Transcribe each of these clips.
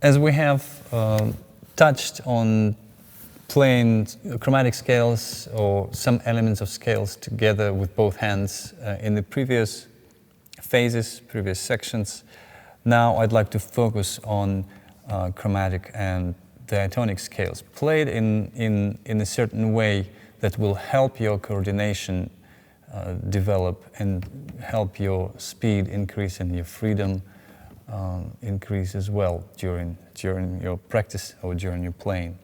As we have touched on playing chromatic scales or some elements of scales together with both hands in the previous phases, previous sections, now I'd like to focus on chromatic and diatonic scales, played in a certain way that will help your coordination develop and help your speed increase and your freedom increase as well during your practice or during your playing.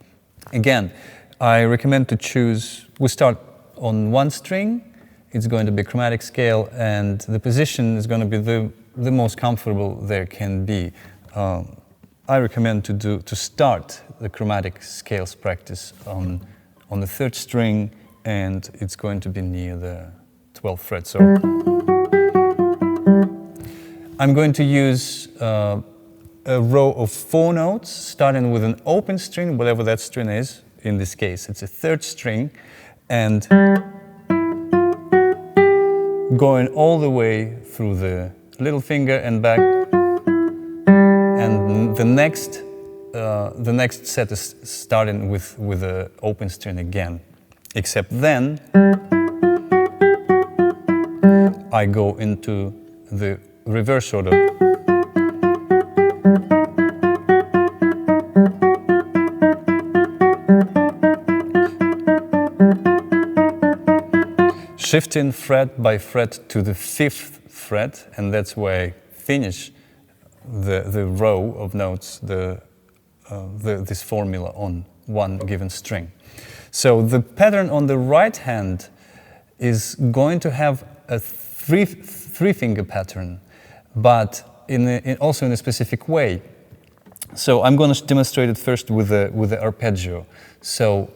Again, I recommend to choose, we start on one string, it's going to be a chromatic scale, and the position is going to be the most comfortable there can be. I recommend to start the chromatic scales practice on the third string, and it's going to be near the 12th fret. So I'm going to use a row of 4 notes, starting with an open string, whatever that string is. In this case, it's a third string, and going all the way through the little finger and back. And the next set is starting with the open string again, except then I go into the reverse order. Shifting fret by fret to the 5th fret, and that's where I finish the row of notes, this formula on one given string. So the pattern on the right hand is going to have a three-finger pattern, but also in a specific way. So I'm going to demonstrate it first with the arpeggio. So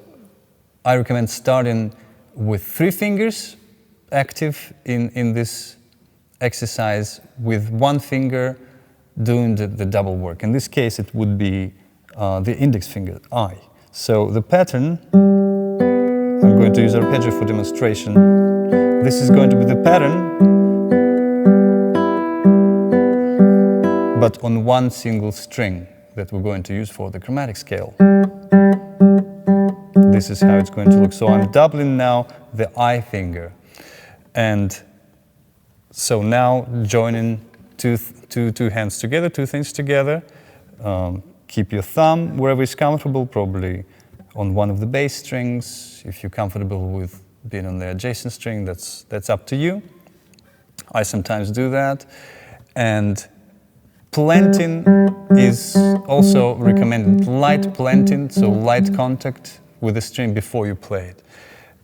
I recommend starting with 3 fingers active in this exercise, with 1 finger doing the double work. In this case, it would be the index finger, I. So the pattern, I'm going to use arpeggio for demonstration. This is going to be the pattern, but on 1 single string that we're going to use for the chromatic scale. This is how it's going to look. So I'm doubling now the I finger. And so now joining two hands together, 2 things together. Keep your thumb wherever it's comfortable, probably on one of the bass strings. If you're comfortable with being on the adjacent string, that's up to you. I sometimes do that. And planting is also recommended. Light planting, so light contact with the string before you play it.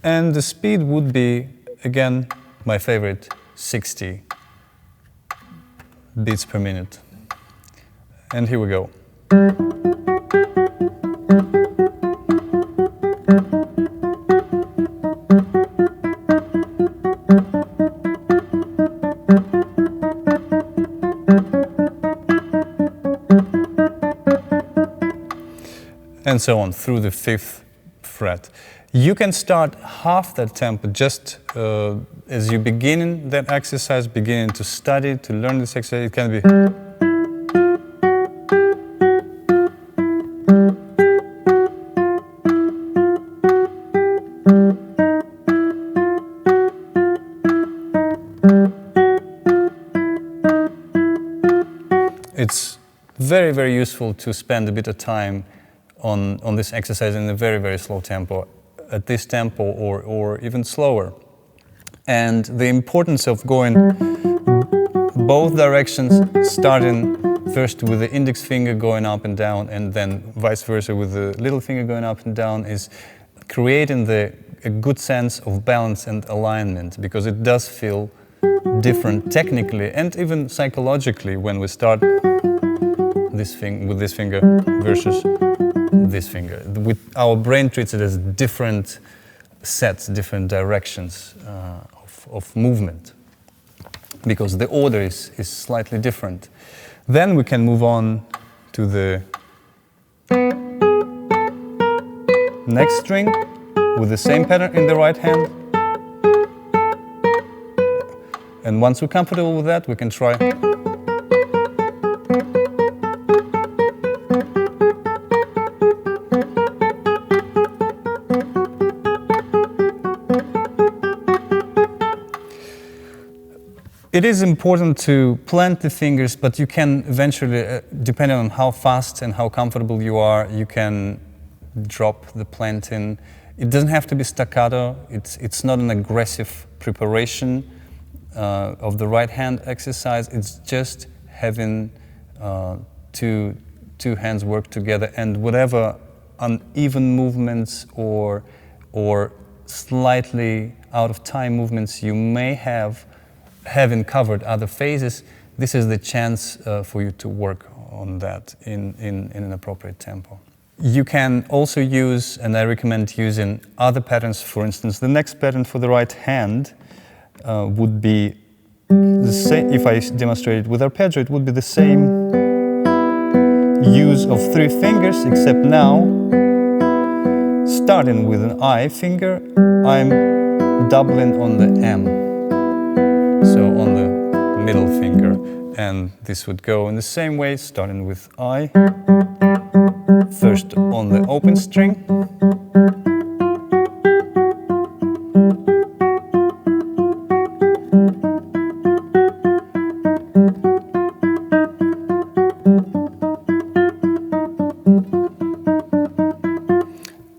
And the speed would be, again, my favorite, 60 beats per minute. And here we go. And so on through the 5th fret. You can start half that tempo just as you begin that exercise, beginning to study, to learn this exercise. It can be. It's very, very useful to spend a bit of time on this exercise in a very, very slow tempo, at this tempo or even slower. And the importance of going both directions, starting first with the index finger going up and down, and then vice versa with the little finger going up and down, is creating a good sense of balance and alignment, because it does feel different technically and even psychologically when we start this thing with this finger versus this finger. Our brain treats it as different sets, different directions of movement, because the order is slightly different. Then we can move on to the next string with the same pattern in the right hand. And once we're comfortable with that, we can try. It is important to plant the fingers, but you can eventually, depending on how fast and how comfortable you are, you can drop the planting. It doesn't have to be staccato. It's not an aggressive preparation of the right hand exercise. It's just having two hands work together, and whatever uneven movements or slightly out of time movements you may have, having covered other phases, this is the chance for you to work on that in an appropriate tempo. You can also use, and I recommend using other patterns. For instance, the next pattern for the right hand would be the same. If I demonstrate it with arpeggio, it would be the same use of 3 fingers, except now, starting with an I finger, I'm doubling on the M, so on the middle finger. And this would go in the same way, starting with I, first on the open string,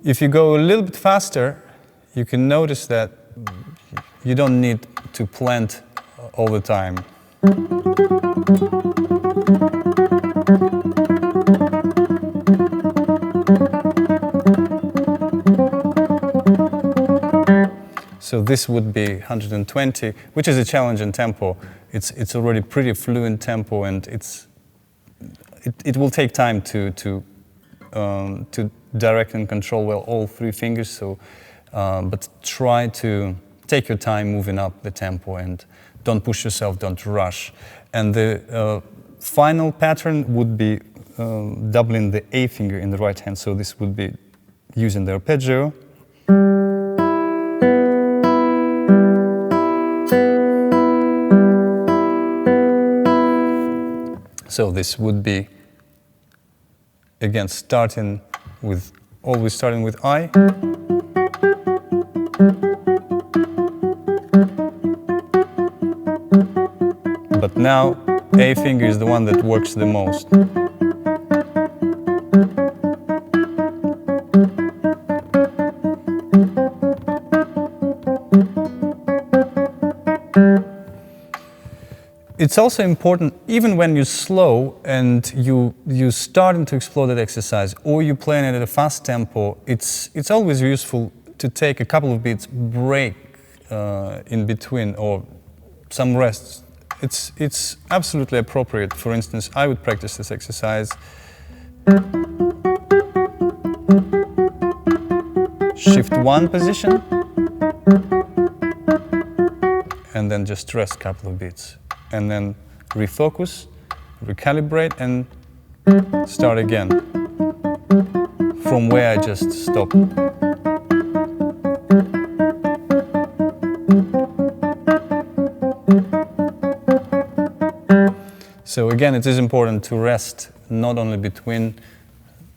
if you go a little bit faster, you can notice that you don't need to plant all the time. So this would be 120, which is a challenging tempo. It's already pretty fluent tempo, and it will take time to direct and control well all 3 fingers. So, but try to take your time moving up the tempo and don't push yourself, don't rush. And the final pattern would be doubling the A finger in the right hand. So this would be using the arpeggio. So this would be, again, always starting with I. But now, A finger is the one that works the most. It's also important, even when you're slow and you're starting to explore that exercise, or you're playing it at a fast tempo, it's always useful to take a couple of beats break in between, or some rests. It's absolutely appropriate. For instance, I would practice this exercise. Shift 1 position, and then just rest a couple of beats. And then refocus, recalibrate, and start again from where I just stopped. So again, it is important to rest not only between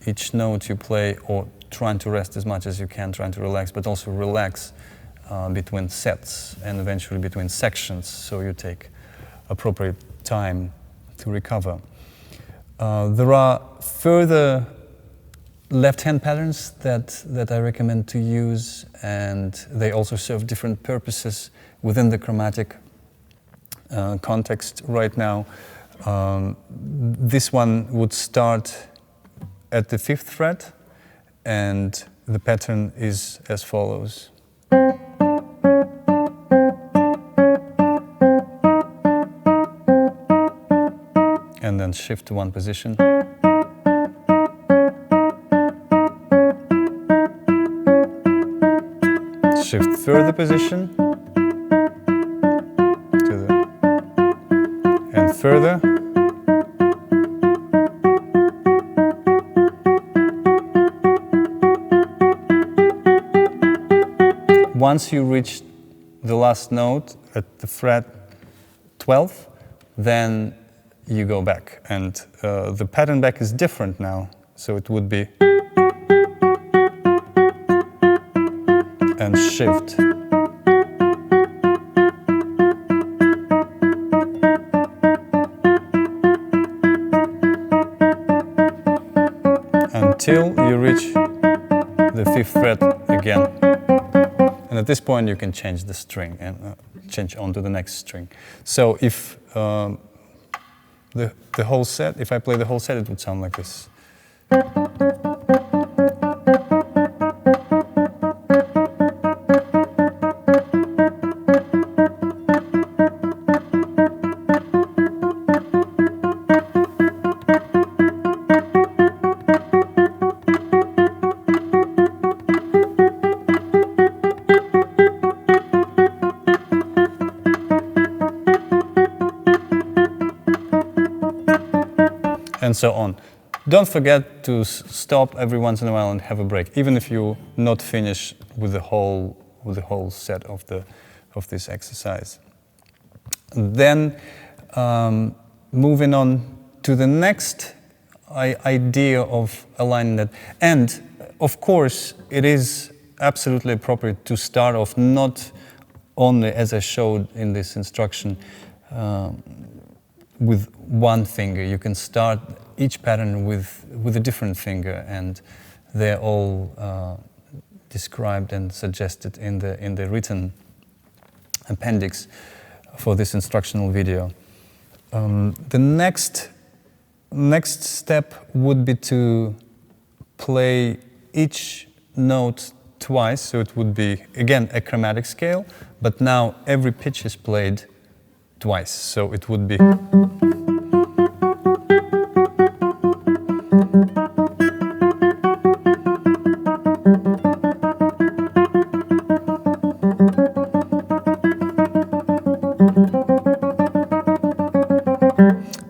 each note you play, or trying to rest as much as you can, trying to relax, but also relax between sets and eventually between sections, so you take appropriate time to recover. There are further left-hand patterns that I recommend to use, and they also serve different purposes within the chromatic context right now. This one would start at the 5th fret, and the pattern is as follows. And then shift to 1 position. Shift further position. And further. Once you reach the last note at the fret 12th, then you go back, and the pattern back is different now, so it would be and shift. until you reach the 5th fret again. And at this point you can change the string and change on to the next string. So if the whole set, if I play the whole set, it would sound like this. And so on. Don't forget to stop every once in a while and have a break, even if you not finish with the whole set of this exercise. Then moving on to the next idea of aligning that. And of course, it is absolutely appropriate to start off not only, as I showed in this instruction, with one finger. You can start each pattern with a different finger, and they're all described and suggested in the written appendix for this instructional video. The next step would be to play each note twice, so it would be again a chromatic scale, but now every pitch is played twice, so it would be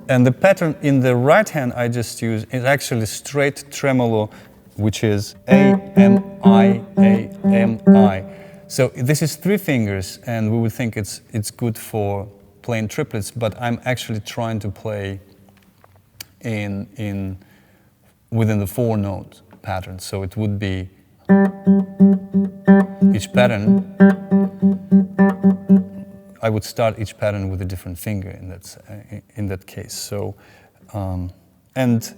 and the pattern in the right hand I just used is actually straight tremolo, which is A-M-I, A-M-I. So this is 3 fingers, and we would think it's good for playing triplets, but I'm actually trying to play within the 4-note pattern. So it would be each pattern. I would start each pattern with a different finger in that case. So, and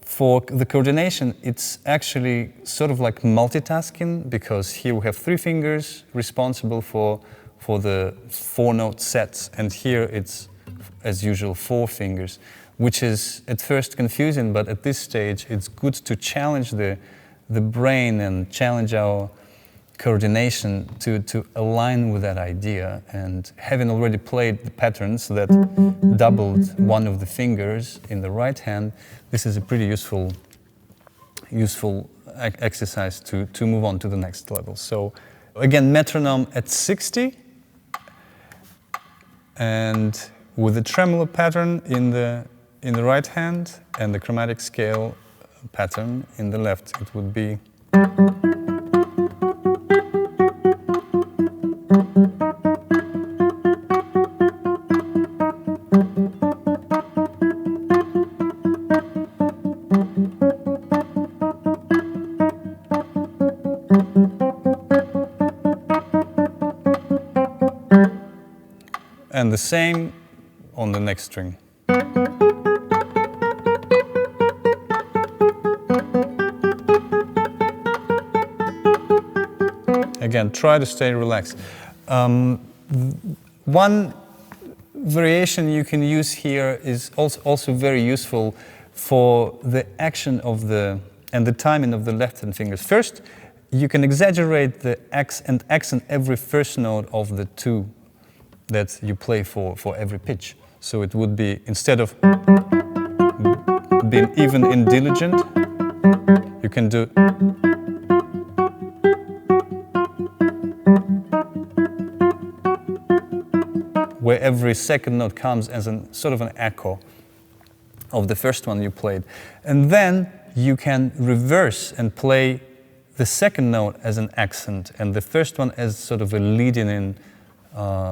for the coordination, it's actually sort of like multitasking, because here we have 3 fingers responsible for the 4-note sets, and here it's, as usual, 4 fingers, which is at first confusing, but at this stage it's good to challenge the brain and challenge our coordination to align with that idea. And having already played the patterns that doubled one of the fingers in the right hand, this is a pretty useful exercise to move on to the next level. So again, metronome at 60, and with the tremolo pattern in the right hand and the chromatic scale pattern in the left, it would be and the same on the next string. Again, try to stay relaxed. One variation you can use here is also very useful for the action of and the timing of the left-hand fingers. First, you can exaggerate the accent every first note of the 2 that you play for every pitch. So it would be, instead of being even in diligent, you can do where every second note comes as sort of an echo of the first one you played. And then you can reverse and play the second note as an accent and the first one as sort of a leading in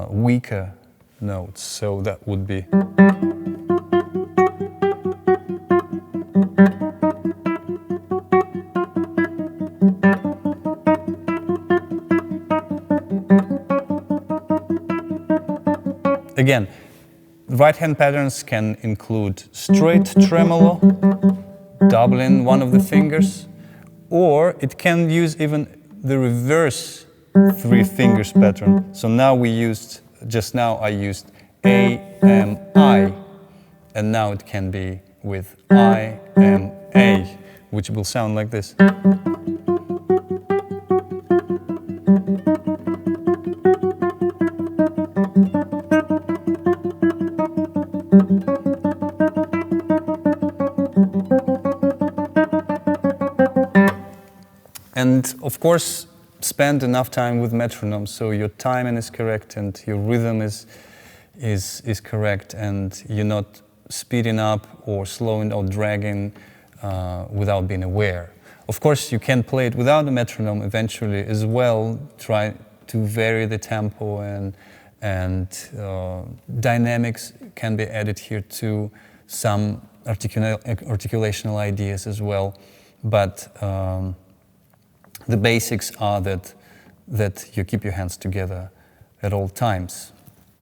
weaker notes. So that would be again, right-hand patterns can include straight tremolo, doubling one of the fingers, or it can use even the reverse three fingers pattern. So now just now I used A, M, I, and now it can be with I, M, A, which will sound like this. And of course, spend enough time with metronome so your timing is correct and your rhythm is correct, and you're not speeding up or slowing or dragging without being aware. Of course, you can play it without a metronome eventually as well. Try to vary the tempo, and dynamics can be added here too. Some articulational ideas as well, but the basics are that you keep your hands together at all times.